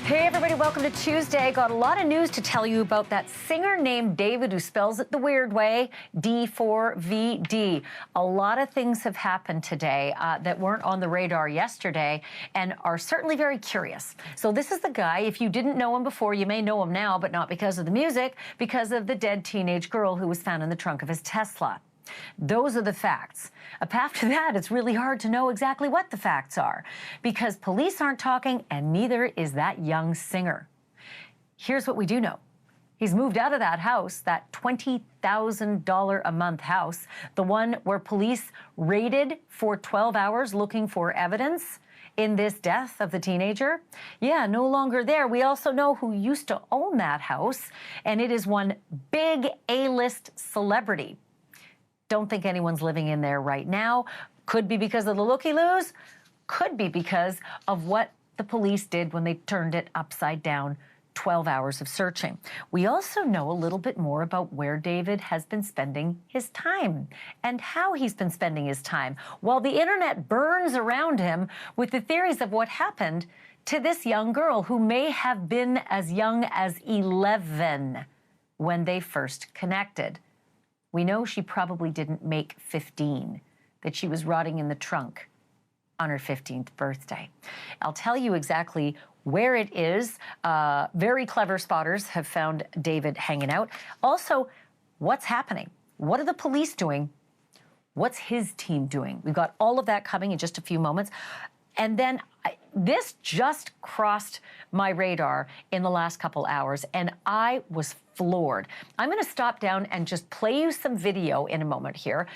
Hey everybody, welcome to Tuesday. Got a lot of news to tell you about that singer named David who spells it the weird way, D4vd. A lot of things have happened today that weren't on the radar yesterday and are certainly very curious. So this is the guy, if you didn't know him before, you may know him now, but not because of the music, because of the dead teenage girl who was found in the trunk of his Tesla. Those are the facts. After that, it's really hard to know exactly what the facts are because police aren't talking and neither is that young singer. Here's what we do know. He's moved out of that house, that $20,000 a month house, the one where police raided for 12 hours looking for evidence in this death of the teenager. Yeah, no longer there. We also know who used to own that house, and it is one big A-list celebrity. Don't think anyone's living in there right now. Could be because of the looky-loos. Could be because of what the police did when they turned it upside down, 12 hours of searching. We also know a little bit more about where David has been spending his time and how he's been spending his time while the internet burns around him with the theories of what happened to this young girl who may have been as young as 11 when they first connected. We know she probably didn't make 15, that she was rotting in the trunk on her 15th birthday. I'll tell you exactly where it is. Very clever spotters have found David hanging out. Also, what's happening? What are the police doing? What's his team doing? We've got all of that coming in just a few moments. And then this just crossed my radar in the last couple hours, and I was floored. I'm going to stop down and just play you some video in a moment here.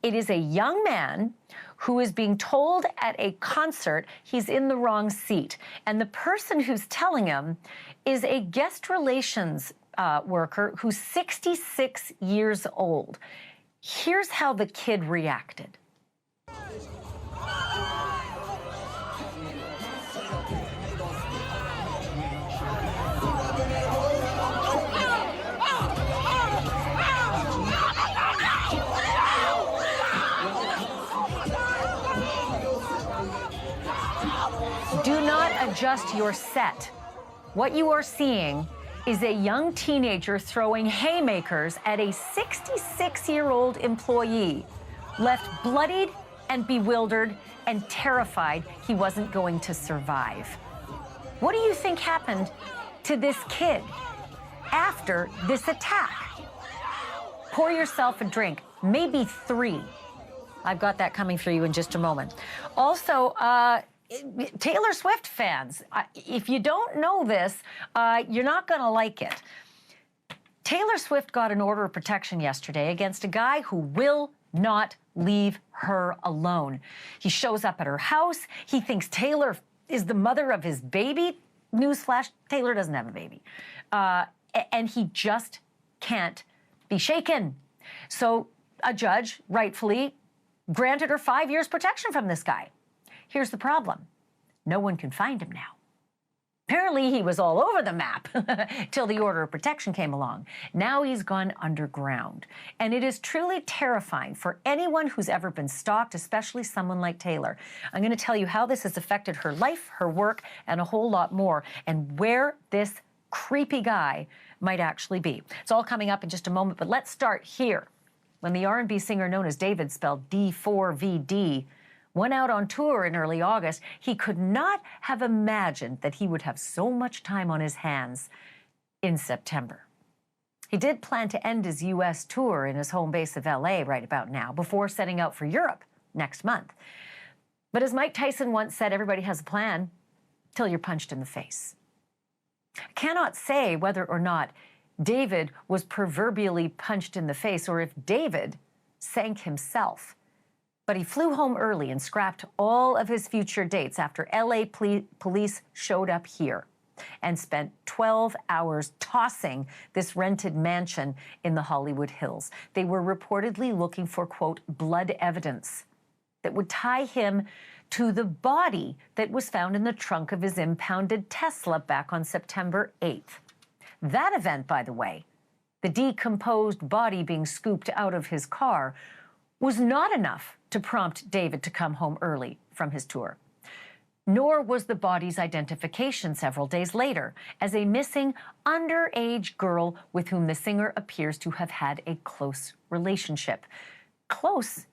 It is a young man who is being told at a concert he's in the wrong seat. And the person who's telling him is a guest relations worker who's 66 years old. Here's how the kid reacted. Do not adjust your set. What you are seeing is a young teenager throwing haymakers at a 66-year-old employee, left bloodied and bewildered and terrified he wasn't going to survive. What do you think happened to this kid after this attack? Pour yourself a drink, maybe 3. I've got that coming for you in just a moment. Also, Taylor Swift fans, if you don't know this, you're not going to like it. Taylor Swift got an order of protection yesterday against a guy who will not leave her alone. He shows up at her house. He thinks Taylor is the mother of his baby. Newsflash, Taylor doesn't have a baby. And he just can't be shaken. So a judge, rightfully, granted her 5 years protection from this guy. Here's the problem. No one can find him now. Apparently, he was all over the map till the order of protection came along. Now he's gone underground. And it is truly terrifying for anyone who's ever been stalked, especially someone like Taylor. I'm going to tell you how this has affected her life, her work, and a whole lot more, and where this creepy guy might actually be. It's all coming up in just a moment, but let's start here. When the R&B singer known as David, spelled D4vd, went out on tour in early August, he could not have imagined that he would have so much time on his hands in September. He did plan to end his U.S. tour in his home base of L.A. right about now, before setting out for Europe next month. But as Mike Tyson once said, everybody has a plan till you're punched in the face. I cannot say whether or not David was proverbially punched in the face or if David sank himself. But he flew home early and scrapped all of his future dates after L.A. police showed up here and spent 12 hours tossing this rented mansion in the Hollywood Hills. They were reportedly looking for, quote, blood evidence that would tie him to the body that was found in the trunk of his impounded Tesla back on September 8th. That event, by the way, the decomposed body being scooped out of his car, was not enough to prompt David to come home early from his tour. Nor was the body's identification several days later as a missing underage girl with whom the singer appears to have had a close relationship. Close,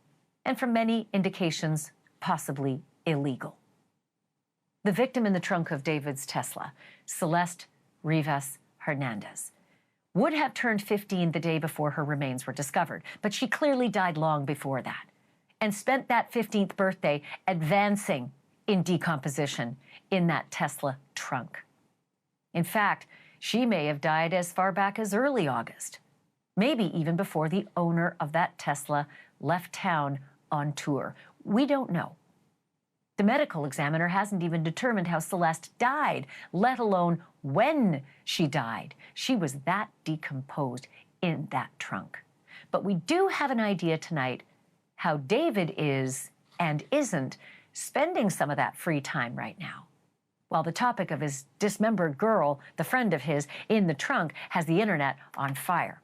and from many indications, possibly illegal. The victim in the trunk of David's Tesla, Celeste Rivas Hernandez, would have turned 15 the day before her remains were discovered, but she clearly died long before that and spent that 15th birthday advancing in decomposition in that Tesla trunk. In fact, she may have died as far back as early August, maybe even before the owner of that Tesla left town on tour. We don't know. The medical examiner hasn't even determined how Celeste died, let alone when she died. She was that decomposed in that trunk. But we do have an idea tonight how David is and isn't spending some of that free time right now, while the topic of his dismembered girl, the friend of his, in the trunk, has the internet on fire.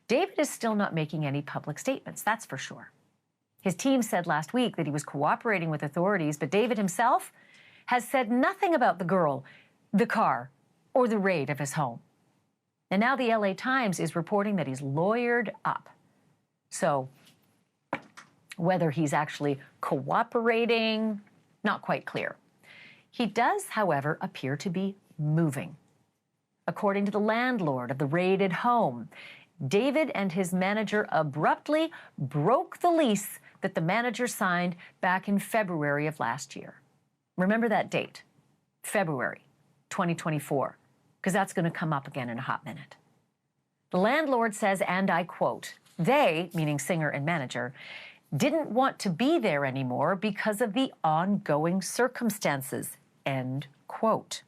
David is still not making any public statements, that's for sure. His team said last week that he was cooperating with authorities, but David himself has said nothing about the girl, the car, or the raid of his home. And now the LA Times is reporting that he's lawyered up. So whether he's actually cooperating, not quite clear. He does, however, appear to be moving. According to the landlord of the raided home, David and his manager abruptly broke the lease that the manager signed back in February of last year. Remember that date, February 2024, because that's going to come up again in a hot minute. The landlord says, and I quote, they, meaning singer and manager, didn't want to be there anymore because of the ongoing circumstances, end quote.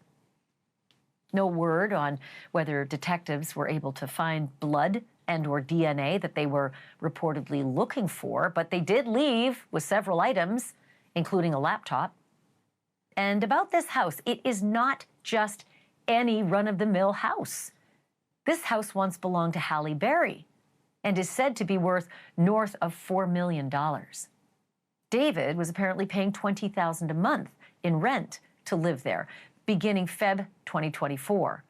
No word on whether detectives were able to find blood and or DNA that they were reportedly looking for, but they did leave with several items, including a laptop. And about this house, it is not just any run-of-the-mill house. This house once belonged to Halle Berry and is said to be worth north of $4 million. David was apparently paying $20,000 a month in rent to live there, beginning Feb 2024.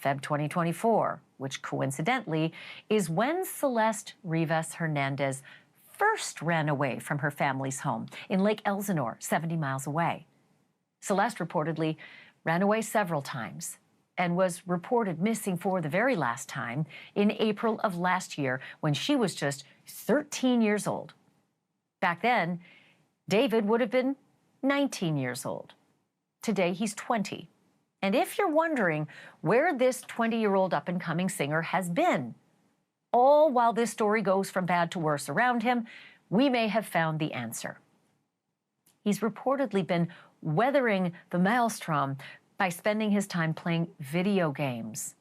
Feb 2024, which coincidentally is when Celeste Rivas Hernandez first ran away from her family's home in Lake Elsinore, 70 miles away. Celeste reportedly ran away several times and was reported missing for the very last time in April of last year when she was just 13 years old. Back then, David would have been 19 years old. Today, he's 20. And if you're wondering where this 20-year-old up-and-coming singer has been, all while this story goes from bad to worse around him, we may have found the answer. He's reportedly been weathering the maelstrom by spending his time playing video games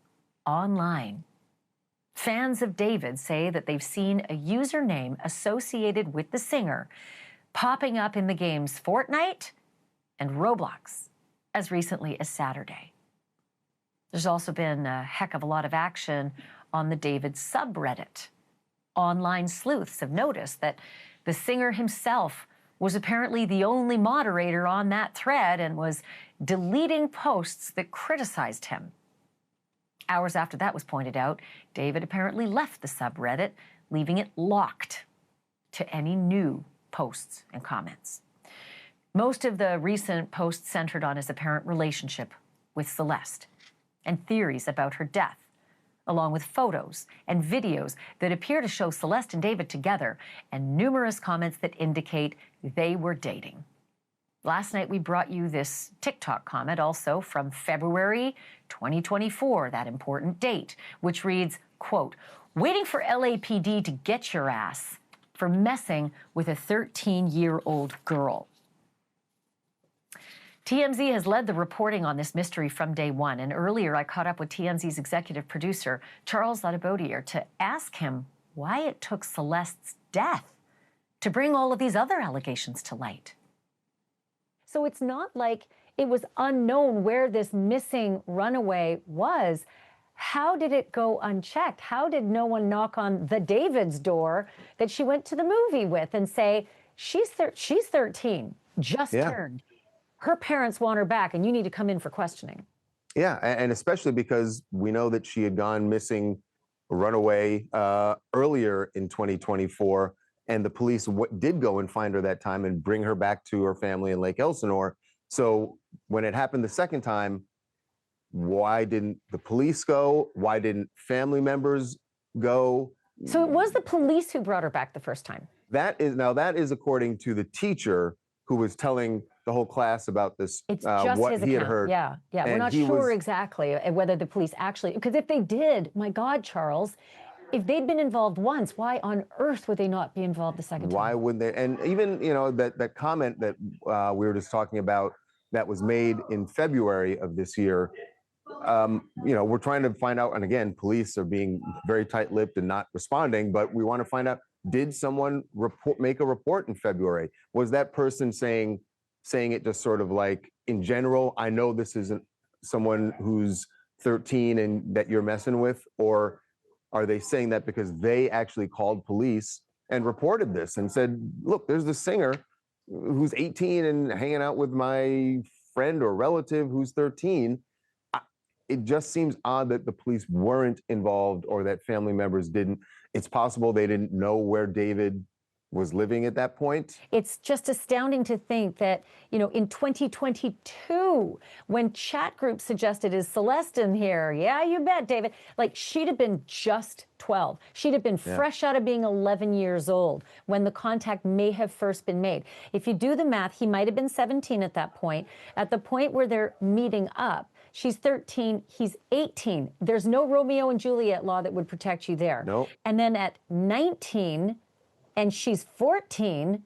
online. Fans of David say that they've seen a username associated with the singer popping up in the games Fortnite and Roblox as recently as Saturday. There's also been a heck of a lot of action on the David subreddit. Online sleuths have noticed that the singer himself was apparently the only moderator on that thread and was deleting posts that criticized him. Hours after that was pointed out, David apparently left the subreddit, leaving it locked to any new posts and comments. Most of the recent posts centered on his apparent relationship with Celeste and theories about her death, along with photos and videos that appear to show Celeste and David together, and numerous comments that indicate they were dating. Last night, we brought you this TikTok comment also from February 2024, that important date, which reads, quote, waiting for LAPD to get your ass for messing with a 13-year-old girl. TMZ has led the reporting on this mystery from day one, and earlier I caught up with TMZ's executive producer, Charles Ladebaudier, to ask him why it took Celeste's death to bring all of these other allegations to light. So it's not like it was unknown where this missing runaway was. How did it go unchecked? How did no one knock on the David's door that she went to the movie with and say, she's 13. just turned. Her parents want her back, and you need to come in for questioning. Yeah, and especially because we know that she had gone missing, run away earlier in 2024, and the police did go and find her that time and bring her back to her family in Lake Elsinore. So when it happened the second time, why didn't the police go? Why didn't family members go? So it was the police who brought her back the first time. That is according to the teacher who was telling the whole class about this, it's just what his he account. had heard. Yeah. We're not sure exactly whether the police actually, because if they did, my God, Charles, if they'd been involved once, why on earth would they not be involved the second time? Why wouldn't they? And even, that comment that we were just talking about that was made in February of this year, we're trying to find out, and again, police are being very tight-lipped and not responding, but we want to find out, did someone make a report in February? Was that person saying it just sort of like, in general, I know this isn't someone who's 13 and that you're messing with, or are they saying that because they actually called police and reported this and said, look, there's this singer who's 18 and hanging out with my friend or relative who's 13? It just seems odd that the police weren't involved or that family members didn't. It's possible they didn't know where David was living at that point. It's just astounding to think that, in 2022, when chat groups suggested, is Celeste in here? Yeah, you bet, David. Like, she'd have been just 12. She'd have been fresh out of being 11 years old when the contact may have first been made. If you do the math, he might have been 17 at that point. At the point where they're meeting up, she's 13, he's 18. There's no Romeo and Juliet law that would protect you there. No. And then at 19, and she's 14,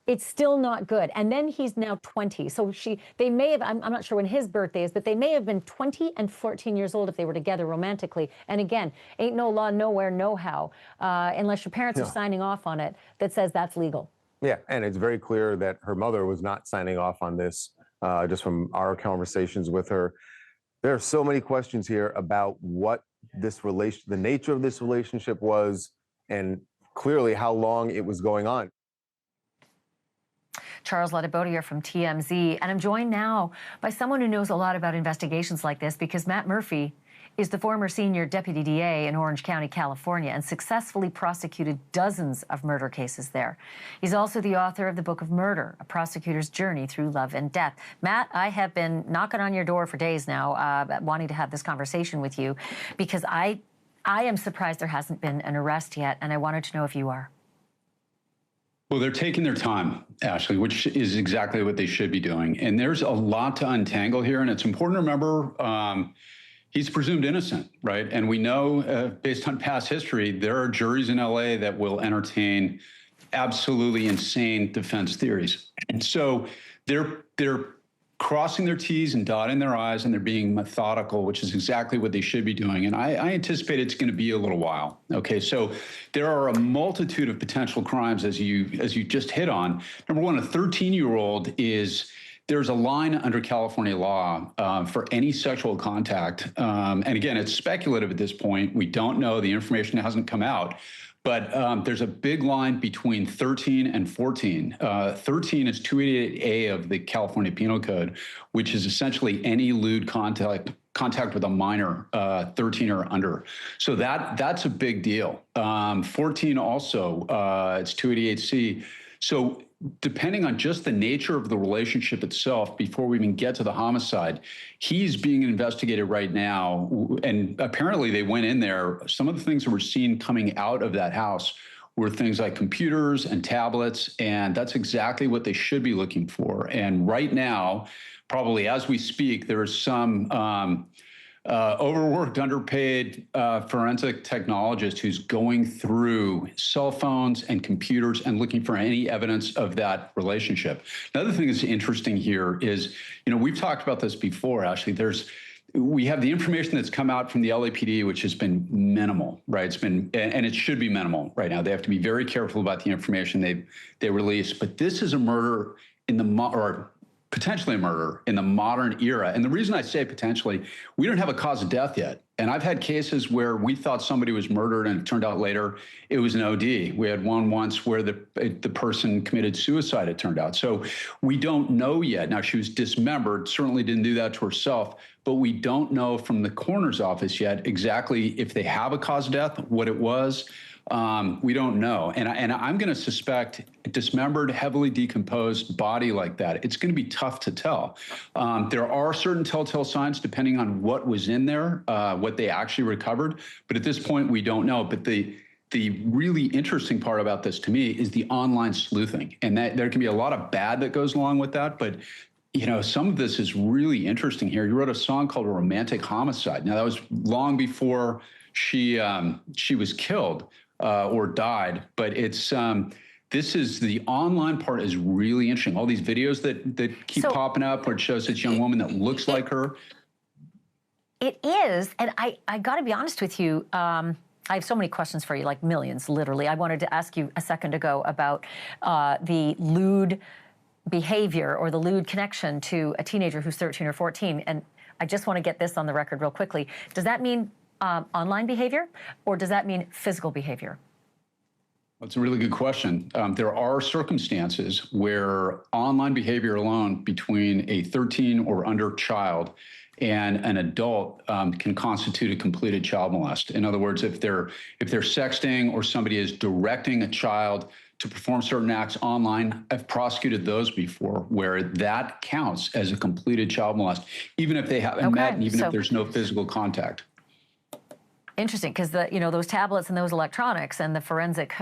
it's still not good. And then he's now 20. So they may have, I'm not sure when his birthday is, but they may have been 20 and 14 years old if they were together romantically. And again, ain't no law, nowhere, no how, unless your parents are signing off on it, that says that's legal. Yeah, and it's very clear that her mother was not signing off on this, just from our conversations with her. There are so many questions here about what the nature of this relationship was, and clearly how long it was going on. Charles Ladebotier from TMZ, and I'm joined now by someone who knows a lot about investigations like this, because Matt Murphy is the former senior deputy DA in Orange County, California, and successfully prosecuted dozens of murder cases there. He's also the author of the Book of Murder, A Prosecutor's Journey Through Love and Death. Matt, I have been knocking on your door for days now, wanting to have this conversation with you, because I am surprised there hasn't been an arrest yet, and I wanted to know if you are. Well, they're taking their time, Ashleigh, which is exactly what they should be doing. And there's a lot to untangle here, and it's important to remember he's presumed innocent, right? And we know, based on past history, there are juries in LA that will entertain absolutely insane defense theories. And so they're crossing their T's and dotting their I's, and they're being methodical, which is exactly what they should be doing. And I anticipate it's going to be a little while. Okay, so there are a multitude of potential crimes, as you just hit on. Number one, a 13-year-old there's a line under California law for any sexual contact. And again, it's speculative at this point. We don't know. The information hasn't come out. But there's a big line between 13 and 14. 13 is 288A of the California Penal Code, which is essentially any lewd contact with a minor, 13 or under. So that's a big deal. 14 also, it's 288C. So depending on just the nature of the relationship itself, before we even get to the homicide, he's being investigated right now. And apparently they went in there. Some of the things that we're seeing coming out of that house were things like computers and tablets, and that's exactly what they should be looking for. And right now, probably as we speak, there is some overworked, underpaid forensic technologist who's going through cell phones and computers and looking for any evidence of that relationship. Another thing that's interesting here is, we've talked about this before, Ashleigh. We have the information that's come out from the LAPD, which has been minimal, right? And it should be minimal right now. They have to be very careful about the information they release. But this is a murder potentially a murder in the modern era. And the reason I say potentially, we don't have a cause of death yet. And I've had cases where we thought somebody was murdered and it turned out later it was an OD. We had one once where the person committed suicide, it turned out. So we don't know yet. Now, she was dismembered, certainly didn't do that to herself, but we don't know from the coroner's office yet exactly if they have a cause of death, what it was. We don't know. And I'm going to suspect a dismembered, heavily decomposed body like that, it's going to be tough to tell. There are certain telltale signs depending on what was in there, what they actually recovered. But at this point, we don't know. But the really interesting part about this to me is the online sleuthing. And that there can be a lot of bad that goes along with that. But you know, some of this is really interesting here. You wrote a song called A Romantic Homicide. Now, that was long before she was killed. Or died, but it's this is the online part is really interesting. All these videos that keep popping up where it shows this young woman that looks like her. It is, and I got to be honest with you. I have so many questions for you, like millions, literally. I wanted to ask you a second ago about the lewd behavior or the lewd connection to a teenager who's 13 or 14, and I just want to get this on the record real quickly. Does that mean online behavior, or does that mean physical behavior? That's a really good question. There are circumstances where online behavior alone between a 13 or under child and an adult can constitute a completed child molest. In other words, if they're sexting or somebody is directing a child to perform certain acts online, I've prosecuted those before where that counts as a completed child molest, even if they haven't met and even if there's no physical contact. Interesting, because those tablets and those electronics and the forensic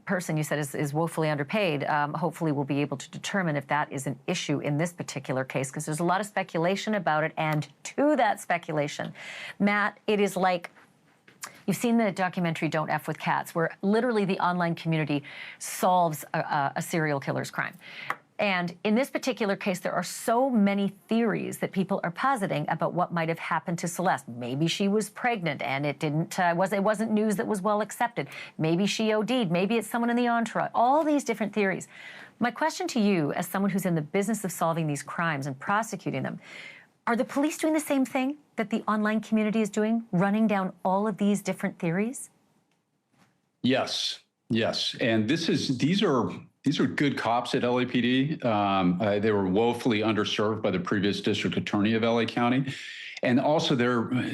person you said is woefully underpaid. Hopefully, we'll be able to determine if that is an issue in this particular case, because there's a lot of speculation about it. And to that speculation, Matt, it is like you've seen the documentary "Don't F with Cats," where literally the online community solves a serial killer's crime. And in this particular case, there are so many theories that people are positing about what might have happened to Celeste. Maybe she was pregnant and it wasn't news that was well accepted. Maybe she OD'd. Maybe it's someone in the entourage. All these different theories. My question to you, as someone who's in the business of solving these crimes and prosecuting them, are the police doing the same thing that the online community is doing, running down all of these different theories? Yes. And these are good cops at LAPD. They were woefully underserved by the previous district attorney of LA County. And also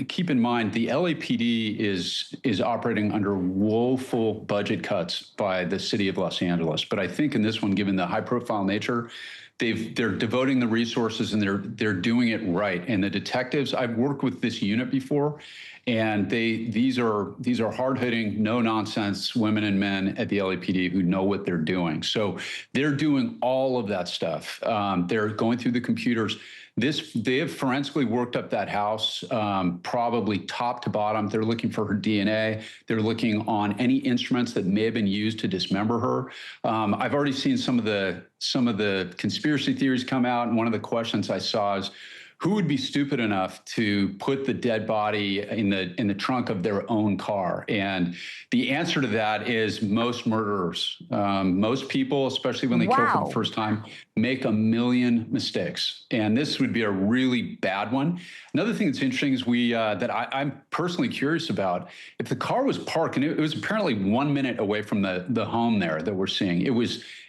keep in mind, the LAPD is operating under woeful budget cuts by the city of Los Angeles. But I think in this one, given the high profile nature, they're devoting the resources and they're doing it right. And the detectives, I've worked with this unit before, and these are hard-hitting, no-nonsense women and men at the LAPD who know what they're doing. So they're doing all of that stuff. They're going through the computers. They have forensically worked up that house, probably top to bottom. They're looking for her DNA. They're looking on any instruments that may have been used to dismember her. I've already seen some of the conspiracy theories come out, and one of the questions I saw is, who would be stupid enough to put the dead body in the trunk of their own car? And the answer to that is most murderers. Most people, especially when they kill for the first time, make a million mistakes. And this would be a really bad one. Another thing that's interesting is that I'm personally curious about, if the car was parked, and it was apparently 1 minute away from the home there that we're seeing.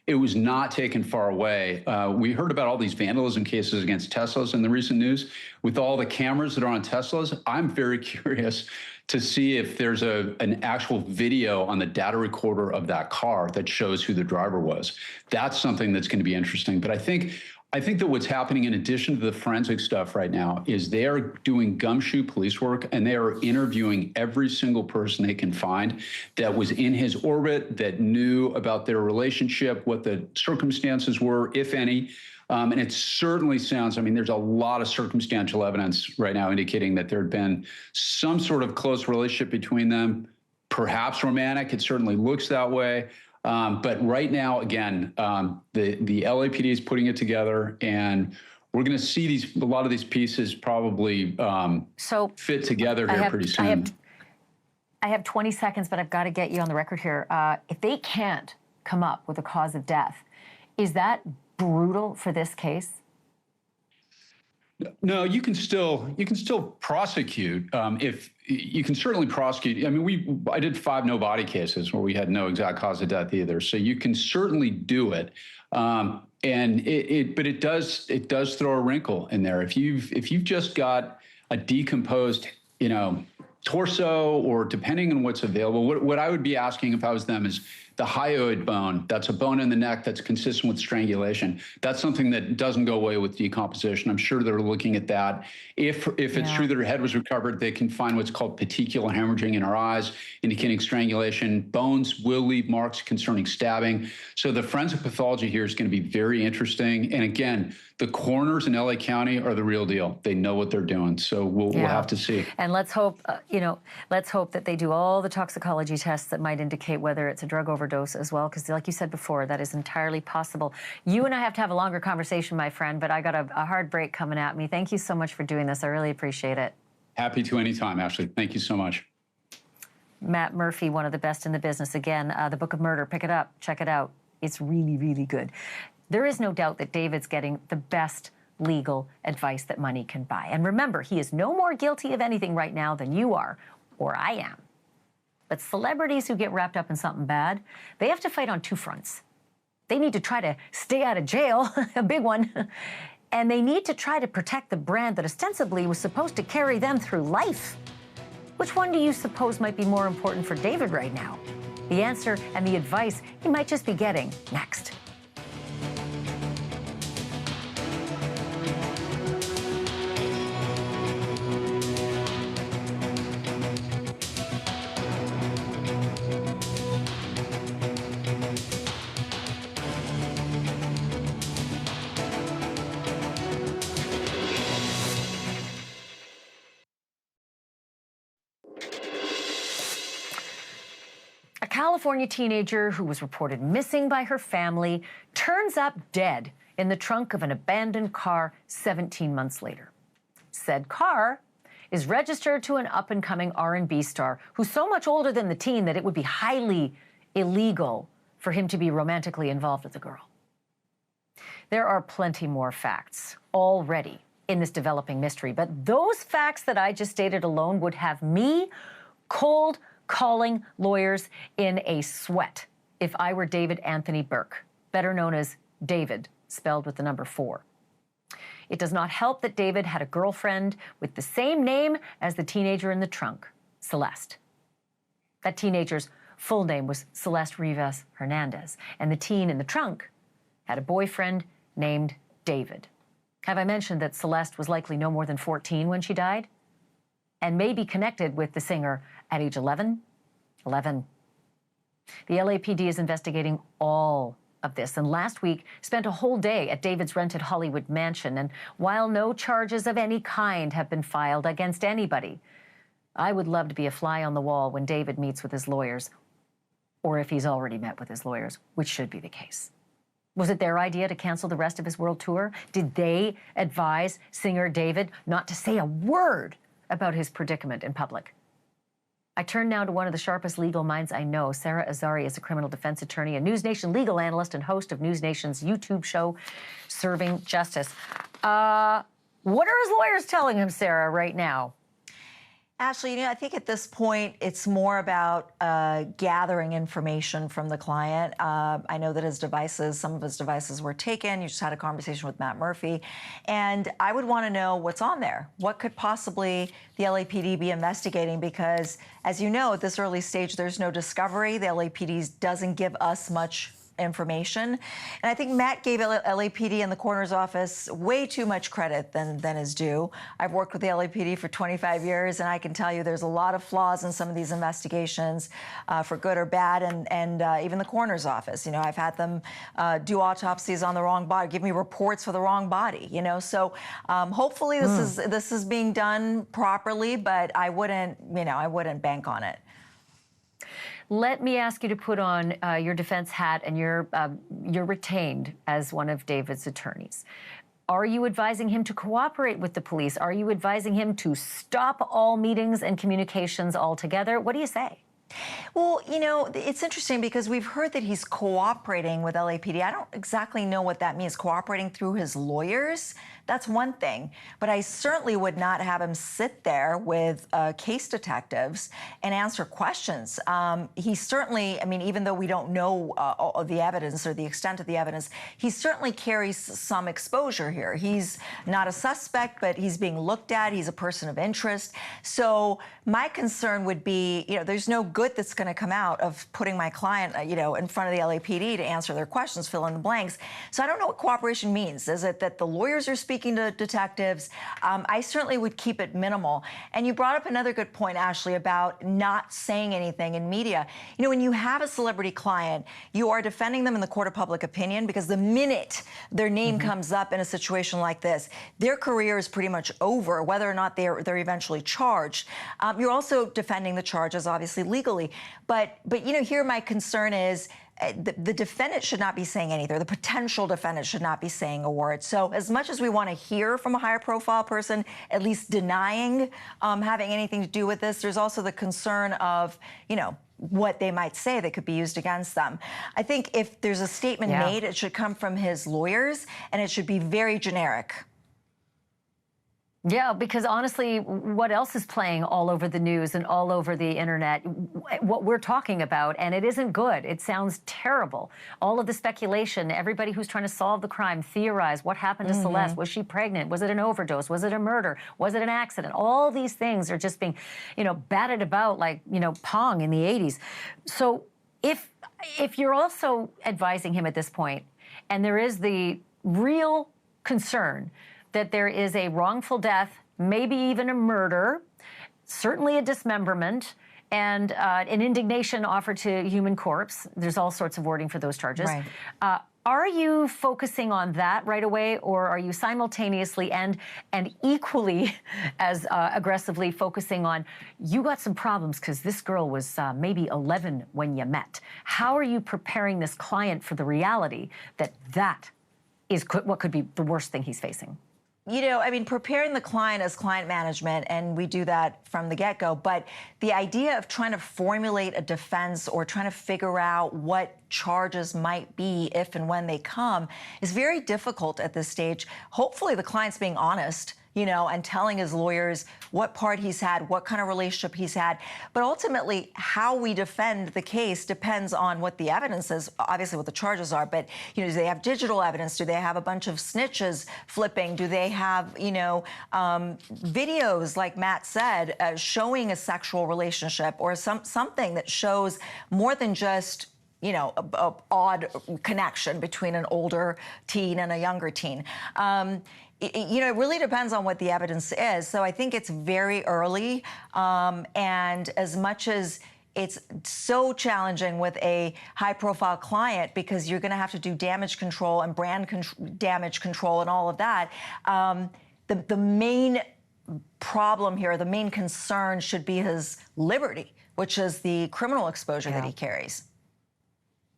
It was not taken far away. We heard about all these vandalism cases against Teslas in the recent news. With all the cameras that are on Teslas, I'm very curious to see if there's an actual video on the data recorder of that car that shows who the driver was. That's something that's going to be interesting. But I think that what's happening in addition to the forensic stuff right now is they are doing gumshoe police work, and they are interviewing every single person they can find that was in his orbit, that knew about their relationship, what the circumstances were, if any. And it certainly sounds, there's a lot of circumstantial evidence right now indicating that there had been some sort of close relationship between them, perhaps romantic. It certainly looks that way. But right now, again, the LAPD is putting it together, and we're going to see a lot of these pieces probably fit together here pretty soon. I have 20 seconds, but I've got to get you on the record here. If they can't come up with a cause of death, is that brutal for this case? No, you can still prosecute. If you can certainly prosecute. I mean, I did 5 no body cases where we had no exact cause of death either. So you can certainly do it. But it does throw a wrinkle in there. If you've just got a decomposed, torso, or depending on what's available, what I would be asking if I was them is the hyoid bone. That's a bone in the neck that's consistent with strangulation. That's something that doesn't go away with decomposition. I'm sure they're looking at that. If it's true that her head was recovered, they can find what's called petechial hemorrhaging in her eyes, indicating strangulation. Bones will leave marks concerning stabbing. So the forensic pathology here is going to be very interesting. And again, the coroners in LA County are the real deal. They know what they're doing. So we'll have to see. And let's hope, let's hope that they do all the toxicology tests that might indicate whether it's a drug overdose as well, because like you said before, that is entirely possible. You and I have to have a longer conversation, my friend, but I got a hard break coming at me. Thank you so much for doing this. I really appreciate it. Happy to anytime, Ashleigh. Thank you so much. Matt Murphy, one of the best in the business. Again, The Book of Murder, pick it up, check it out. It's really, really good. There is no doubt that David's getting the best legal advice that money can buy. And remember, he is no more guilty of anything right now than you are, or I am. But celebrities who get wrapped up in something bad, they have to fight on 2 fronts. They need to try to stay out of jail, a big one, and they need to try to protect the brand that ostensibly was supposed to carry them through life. Which one do you suppose might be more important for David right now? The answer and the advice he might just be getting next. A California teenager who was reported missing by her family turns up dead in the trunk of an abandoned car 17 months later. Said car is registered to an up-and-coming R&B star who's so much older than the teen that it would be highly illegal for him to be romantically involved with the girl. There are plenty more facts already in this developing mystery, but those facts that I just stated alone would have me cold calling lawyers in a sweat if I were David Anthony Burke, better known as David, spelled with the number 4. It does not help that David had a girlfriend with the same name as the teenager in the trunk, Celeste. That teenager's full name was Celeste Rivas Hernandez, and the teen in the trunk had a boyfriend named David. Have I mentioned that Celeste was likely no more than 14 when she died? And may be connected with the singer at age 11? 11. The LAPD is investigating all of this, and last week spent a whole day at David's rented Hollywood mansion. And while no charges of any kind have been filed against anybody, I would love to be a fly on the wall when David meets with his lawyers, or if he's already met with his lawyers, which should be the case. Was it their idea to cancel the rest of his world tour? Did they advise singer David not to say a word about his predicament in public? I turn now to one of the sharpest legal minds I know. Sarah Azari is a criminal defense attorney, a NewsNation legal analyst, and host of NewsNation's YouTube show, Serving Justice. What are his lawyers telling him, Sarah, right now? Ashleigh, I think at this point, it's more about gathering information from the client. I know that some of his devices were taken. You just had a conversation with Matt Murphy. And I would want to know what's on there. What could possibly the LAPD be investigating? Because, as you know, at this early stage, there's no discovery. The LAPD doesn't give us much information. And I think Matt gave LAPD and the coroner's office way too much credit than is due. I've worked with the LAPD for 25 years, and I can tell you there's a lot of flaws in some of these investigations, for good or bad, and even the coroner's office. I've had them do autopsies on the wrong body, give me reports for the wrong body. So hopefully this is being done properly, but I wouldn't bank on it. Let me ask you to put on your defense hat, and you're retained as one of David's attorneys. Are you advising him to cooperate with the police? Are you advising him to stop all meetings and communications altogether? What do you say? Well, you know, it's interesting because we've heard that he's cooperating with LAPD. I don't exactly know what that means, cooperating through his lawyers. That's one thing. But I certainly would not have him sit there with case detectives and answer questions. He certainly, I mean, even though we don't know the evidence or the extent of the evidence, he certainly carries some exposure here. He's not a suspect, but he's being looked at. He's a person of interest. So my concern would be, you know, there's no good that's going to come out of putting my client, you know, in front of the LAPD to answer their questions, fill in the blanks. So I don't know what cooperation means. Is it that the lawyers are speaking to detectives? I certainly would keep it minimal. And you brought up another good point, Ashleigh, about not saying anything in media. You know, when you have a celebrity client, you are defending them in the court of public opinion because the minute their name comes up in a situation like this, their career is pretty much over, whether or not they're eventually charged. You're also defending the charges, obviously, legally. But you know, here my concern is the defendant should not be saying anything, or the potential defendant should not be saying a word. So as much as we want to hear from a higher profile person, at least denying having anything to do with this, there's also the concern of, you know, what they might say that could be used against them. I think if there's a statement made, it should come from his lawyers, and it should be very generic. Yeah, because honestly, what else is playing all over the news and all over the internet? What we're talking about, and it isn't good. It sounds terrible. All of the speculation, everybody who's trying to solve the crime, theorize what happened to Celeste. Was she pregnant? Was it an overdose? Was it a murder? Was it an accident? All these things are just being, you know, batted about like, you know, Pong in the 80s. So if you're also advising him at this point, and there is the real concern that there is a wrongful death, maybe even a murder, certainly a dismemberment, and an indignation offered to human corpse. There's all sorts of wording for those charges. Right. Are you focusing on that right away, or are you simultaneously and equally as aggressively focusing on, you got some problems because this girl was maybe 11 when you met? How are you preparing this client for the reality that that is what could be the worst thing he's facing? You know, I mean, preparing the client as client management, and we do that from the get-go, but the idea of trying to formulate a defense or trying to figure out what charges might be if and when they come is very difficult at this stage. Hopefully the client's being honest, you know, and telling his lawyers what part he's had, what kind of relationship he's had. But ultimately, how we defend the case depends on what the evidence is, obviously what the charges are. But, you know, do they have digital evidence? Do they have a bunch of snitches flipping? Do they have, you know, videos, like Matt said, showing a sexual relationship or something that shows more than just, you know, a odd connection between an older teen and a younger teen. You know, it really depends on what the evidence is. So I think it's very early. And as much as it's so challenging with a high-profile client because you're going to have to do damage control and brand damage control and all of that, the main problem here, the main concern should be his liberty, which is the criminal exposure that he carries.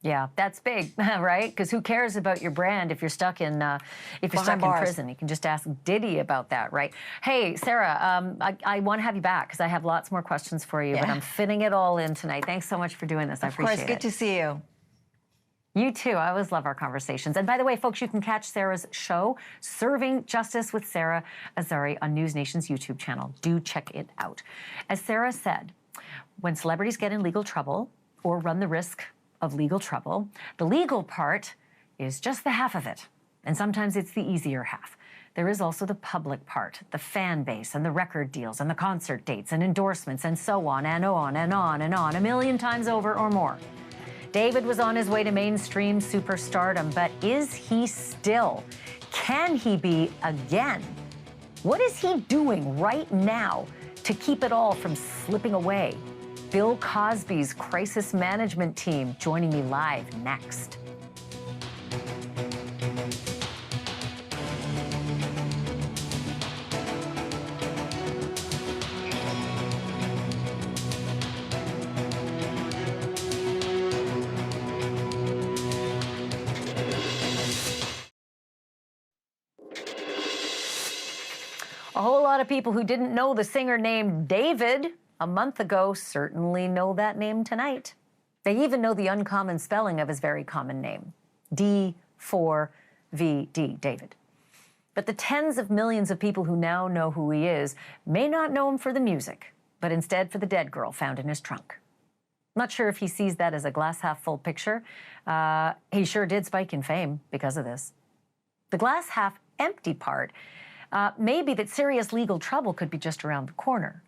Yeah, that's big, right? Because who cares about your brand if you're stuck in in prison? You can just ask Diddy about that, right? Hey, Sarah, I want to have you back because I have lots more questions for you, but I'm fitting it all in tonight. Thanks so much for doing this. I appreciate it. Of course, good to see you. You too. I always love our conversations. And by the way, folks, you can catch Sarah's show, Serving Justice with Sarah Azari, on NewsNation's YouTube channel. Do check it out. As Sarah said, when celebrities get in legal trouble or run the risk of legal trouble, the legal part is just the half of it. And sometimes it's the easier half. There is also the public part, the fan base and the record deals and the concert dates and endorsements and so on and on and on and on, a million times over or more. David was on his way to mainstream superstardom, but is he still? Can he be again? What is he doing right now to keep it all from slipping away? Bill Cosby's crisis management team joining me live next. A whole lot of people who didn't know the singer named David a month ago certainly know that name tonight. They even know the uncommon spelling of his very common name, D4vd, David. But the tens of millions of people who now know who he is may not know him for the music, but instead for the dead girl found in his trunk. Not sure if he sees that as a glass half full picture. He sure did spike in fame because of this. The glass half empty part may be that serious legal trouble could be just around the corner.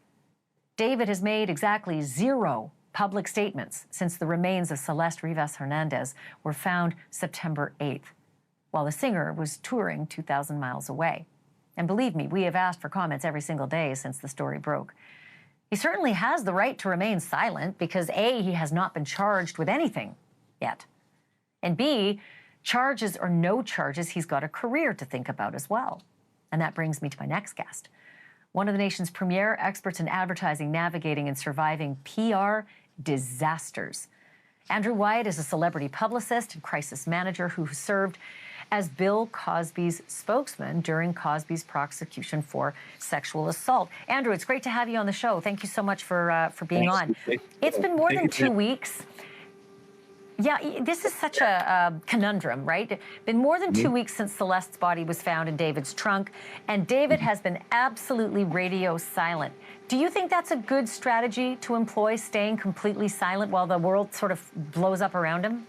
David has made exactly 0 public statements since the remains of Celeste Rivas Hernandez were found September 8th, while the singer was touring 2,000 miles away. And believe me, we have asked for comments every single day since the story broke. He certainly has the right to remain silent because A, he has not been charged with anything yet, and B, charges or no charges, he's got a career to think about as well. And that brings me to my next guest, one of the nation's premier experts in advertising, navigating, and surviving PR disasters. Andrew Wyatt is a celebrity publicist and crisis manager who served as Bill Cosby's spokesman during Cosby's prosecution for sexual assault. Andrew, it's great to have you on the show. Thank you so much for being on. It's been more than 2 weeks. Yeah, this is such a conundrum, right? Been more than 2 weeks since Celeste's body was found in David's trunk, and David has been absolutely radio silent. Do you think that's a good strategy to employ, staying completely silent while the world sort of blows up around him?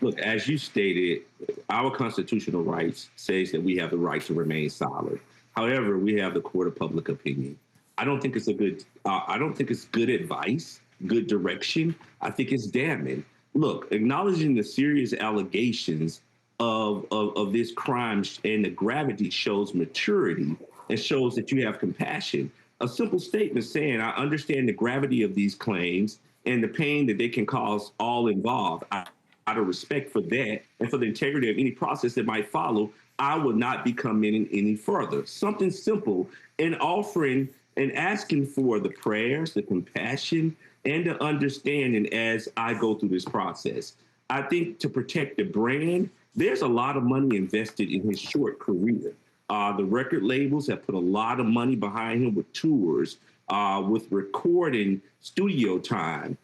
Look, as you stated, our constitutional rights says that we have the right to remain silent. However, we have the court of public opinion. I don't think it's good advice, good direction. I think it's damning. Look, acknowledging the serious allegations of this crime and the gravity shows maturity and shows that you have compassion. A simple statement saying, I understand the gravity of these claims and the pain that they can cause all involved. Out of respect for that and for the integrity of any process that might follow, I will not be committing any further. Something simple, and offering and asking for the prayers, the compassion, and the understanding as I go through this process. I think to protect the brand, there's a lot of money invested in his short career. The record labels have put a lot of money behind him with tours, with recording studio time.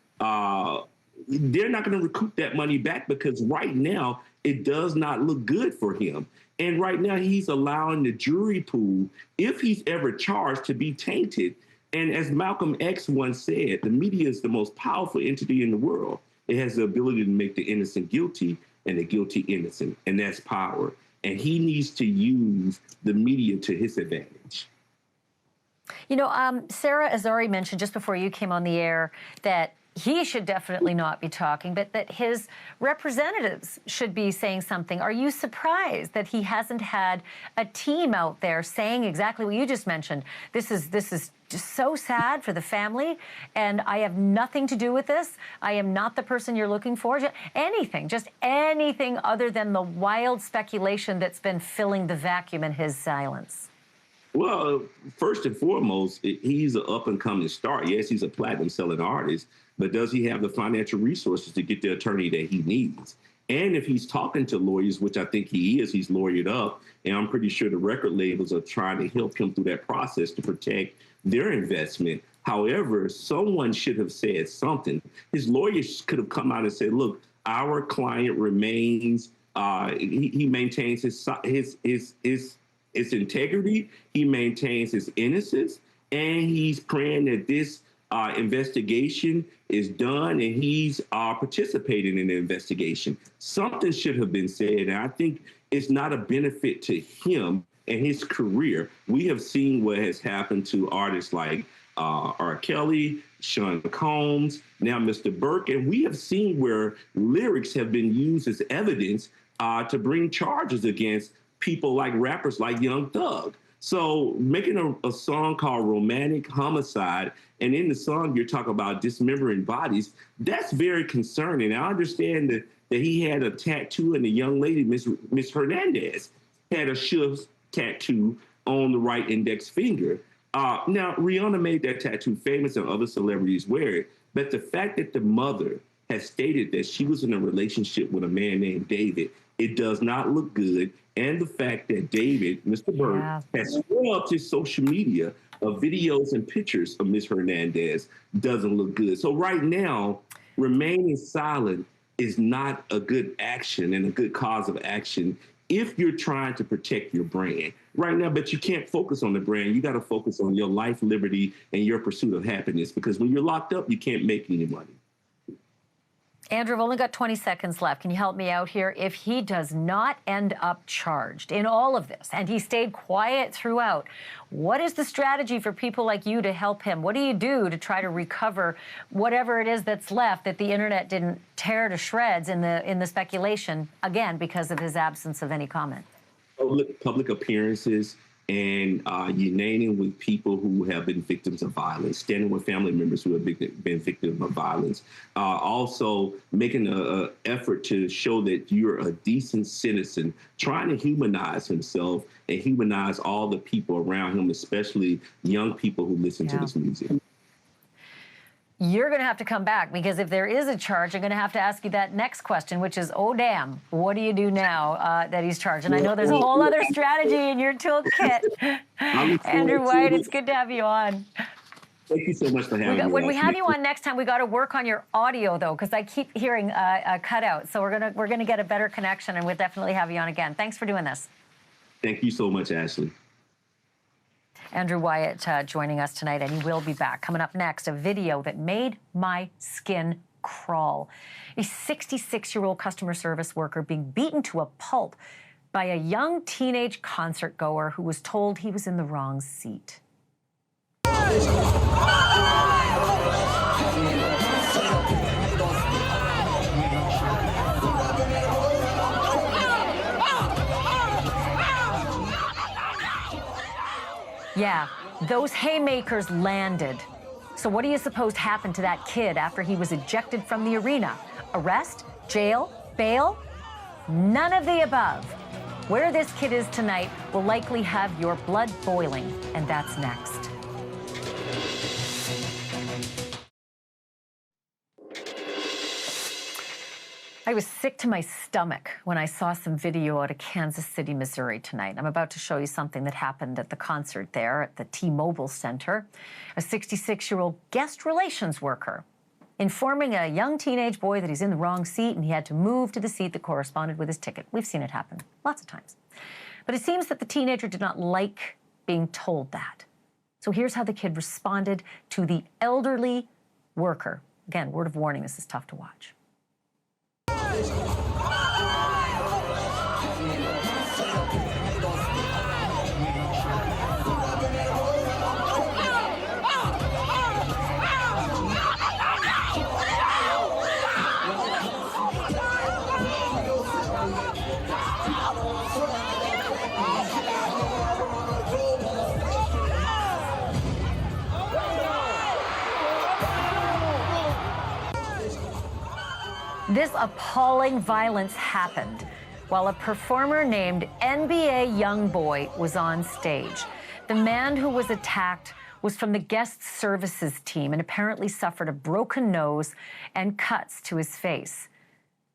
They're not going to recoup that money back because right now it does not look good for him. And right now he's allowing the jury pool, if he's ever charged, to be tainted. And as Malcolm X once said, the media is the most powerful entity in the world. It has the ability to make the innocent guilty and the guilty innocent, and that's power. And he needs to use the media to his advantage. You know, Sarah has already mentioned just before you came on the air that he should definitely not be talking, but that his representatives should be saying something. Are you surprised that he hasn't had a team out there saying exactly what you just mentioned? This is just so sad for the family, and I have nothing to do with this. I am not the person you're looking for. Just anything other than the wild speculation that's been filling the vacuum in his silence. Well, first and foremost, he's an up-and-coming star. Yes, he's a platinum-selling artist, but does he have the financial resources to get the attorney that he needs? And if he's talking to lawyers, which I think he is, he's lawyered up, and I'm pretty sure the record labels are trying to help him through that process to protect their investment. However, someone should have said something. His lawyers could have come out and said, look, our client remains, he maintains his integrity, he maintains his innocence, and he's praying that this investigation is done and he's participating in the investigation. Something should have been said, and I think it's not a benefit to him and his career. We have seen what has happened to artists like R. Kelly, Sean Combs, now Mr. Burke, and we have seen where lyrics have been used as evidence to bring charges against people like rappers like Young Thug. So making a song called Romantic Homicide, and in the song you're talking about dismembering bodies, that's very concerning. I understand that he had a tattoo, and the young lady, Miss Hernandez, had a shift tattoo on the right index finger. Now, Rihanna made that tattoo famous and other celebrities wear it, but the fact that the mother has stated that she was in a relationship with a man named David, it does not look good. And the fact that David, Mr. Burke, has scrubbed his social media videos and pictures of Ms. Hernandez doesn't look good. So right now, remaining silent is not a good action and a good cause of action if you're trying to protect your brand right now. But you can't focus on the brand. You got to focus on your life, liberty, and your pursuit of happiness, because when you're locked up, you can't make any money. Andrew, I've only got 20 seconds left. Can you help me out here? If he does not end up charged in all of this, and he stayed quiet throughout, what is the strategy for people like you to help him? What do you do to try to recover whatever it is that's left that the internet didn't tear to shreds in the speculation, again, because of his absence of any comment? Public appearances and uniting with people who have been victims of violence, standing with family members who have been victims of violence, also making an effort to show that you're a decent citizen, trying to humanize himself and humanize all the people around him, especially young people who listen to this music. You're going to have to come back, because if there is a charge, I'm going to have to ask you that next question, which is, oh, damn, what do you do now that he's charged? And I know there's a whole other strategy in your toolkit. Andrew White, it's good to have you on. Thank you so much for having me. When we have you on next time, we got to work on your audio, though, because I keep hearing a cutout. So we're gonna get a better connection, and we'll definitely have you on again. Thanks for doing this. Thank you so much, Ashleigh. Andrew Wyatt joining us tonight, and he will be back. Coming up next, a video that made my skin crawl. A 66-year-old customer service worker being beaten to a pulp by a young teenage concert goer who was told he was in the wrong seat. Yeah, those haymakers landed. So what do you suppose happened to that kid after he was ejected from the arena? Arrest? Jail? Bail? None of the above. Where this kid is tonight will likely have your blood boiling, and that's next. I was sick to my stomach when I saw some video out of Kansas City, Missouri tonight. I'm about to show you something that happened at the concert there at the T-Mobile Center. A 66-year-old guest relations worker informing a young teenage boy that he's in the wrong seat and he had to move to the seat that corresponded with his ticket. We've seen it happen lots of times. But it seems that the teenager did not like being told that. So here's how the kid responded to the elderly worker. Again, word of warning, this is tough to watch. This appalling violence happened while a performer named NBA Youngboy was on stage. The man who was attacked was from the guest services team and apparently suffered a broken nose and cuts to his face.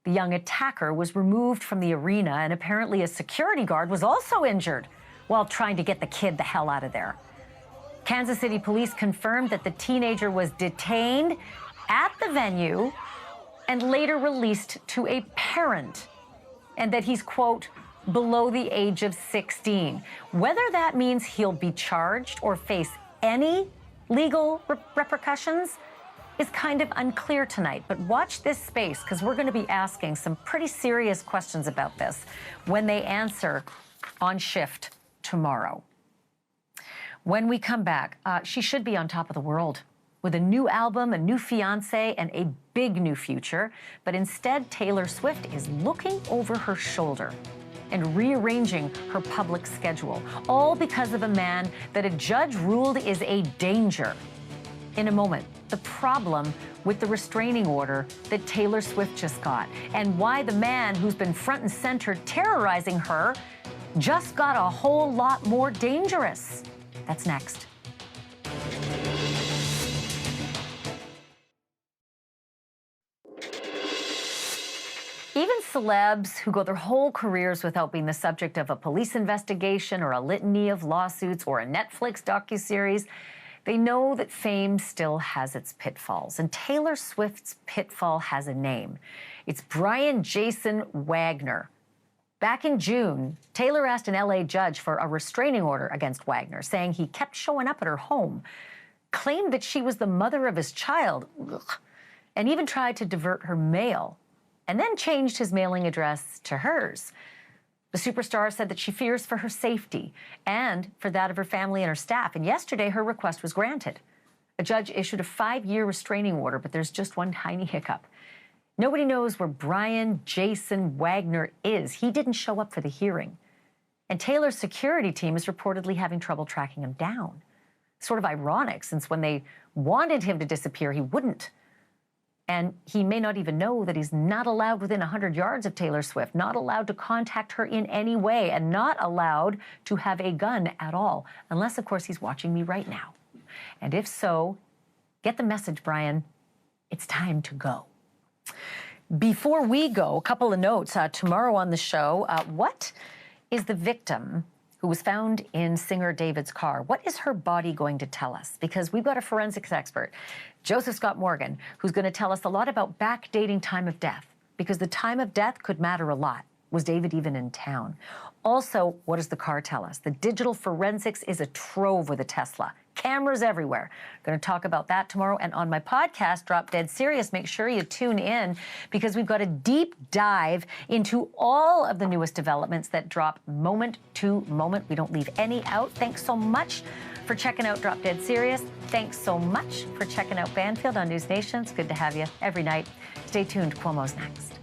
The young attacker was removed from the arena, and apparently a security guard was also injured while trying to get the kid the hell out of there. Kansas City police confirmed that the teenager was detained at the venue and later released to a parent, and that he's, quote, below the age of 16. Whether that means he'll be charged or face any legal repercussions is kind of unclear tonight. But watch this space, because we're going to be asking some pretty serious questions about this when they answer on shift tomorrow. When we come back, she should be on top of the world with a new album, a new fiancé, and a big new future. But instead, Taylor Swift is looking over her shoulder and rearranging her public schedule, all because of a man that a judge ruled is a danger. In a moment, the problem with the restraining order that Taylor Swift just got, and why the man who's been front and center terrorizing her just got a whole lot more dangerous. That's next. Even celebs who go their whole careers without being the subject of a police investigation or a litany of lawsuits or a Netflix docuseries, they know that fame still has its pitfalls. And Taylor Swift's pitfall has a name. It's Brian Jason Wagner. Back in June, Taylor asked an LA judge for a restraining order against Wagner, saying he kept showing up at her home, claimed that she was the mother of his child, and even tried to divert her mail, and then changed his mailing address to hers. The superstar said that she fears for her safety and for that of her family and her staff, and yesterday her request was granted. A judge issued a 5-year restraining order, but there's just one tiny hiccup. Nobody knows where Brian Jason Wagner is. He didn't show up for the hearing. And Taylor's security team is reportedly having trouble tracking him down. Sort of ironic, since when they wanted him to disappear, he wouldn't. And he may not even know that he's not allowed within 100 yards of Taylor Swift, not allowed to contact her in any way, and not allowed to have a gun at all, unless, of course, he's watching me right now. And if so, get the message, Brian. It's time to go. Before we go, a couple of notes. Tomorrow on the show, what is the victim who was found in singer David's car? What is her body going to tell us? Because we've got a forensics expert, Joseph Scott Morgan, who's going to tell us a lot about backdating time of death, because the time of death could matter a lot. Was David even in town? Also, what does the car tell us? The digital forensics is a trove with a Tesla. Cameras everywhere. Going to talk about that tomorrow. And on my podcast, Drop Dead Serious, make sure you tune in, because we've got a deep dive into all of the newest developments that drop moment to moment. We don't leave any out. Thanks so much for checking out Drop Dead Serious. Thanks so much for checking out Banfield on NewsNation. It's good to have you every night. Stay tuned. Cuomo's next.